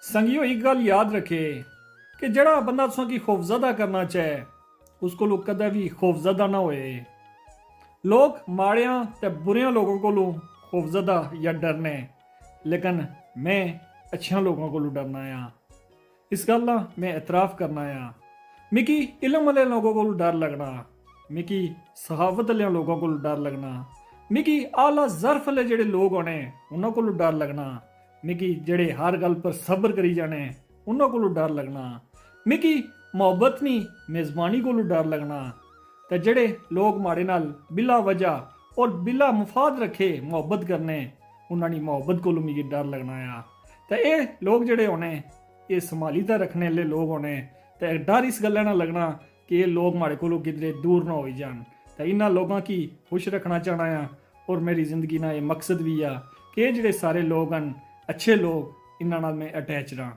संगियो एक गल याद रखे कि जड़ा बंदा तुसां की खौफजदा करना चाहे उसको कदे भी खौफजदा ना होए। लोग माड़ियां ते बुरियां लोगों को खौफजदा या डरने, लेकिन मैं अच्छियां लोगों को डरना आ। इस गल दा मैं एतराफ़ करना आ। मिकी इलम वाले लोगों को डर लगना, मिकी सहावत वाले लोगों को डर लगना, मिकी आला ज़र्फ वाले जेड़े लोग होने उन्होंने को डर लगना, मिकी जेड़े हर गल पर सब्र करी जाने उन्होंने को डर लगना, मिकी मोहब्बत नहीं मेज़बानी को डर लगना। ते जेड़े लोग माड़े नाल बिला वजह और बिला मुफाद रखे मोहब्बत करने उन्होंने मोहब्बत को मिगी डर लगना आ। ते ये लोग जेड़े होने ये संभालीता रखने वाले लोग होने ते डर इस गल्ला ना लगना कि ये लोग माड़े को किधरे दूर ना हो जान। तो इन्होंने लोगों की खुश रखना चाहना है और मेरी जिंदगी ना ये मकसद भी आ कि ये जेड़े सारे लोग हैं अच्छे लोग इन्होंने मैं अटैच रहा।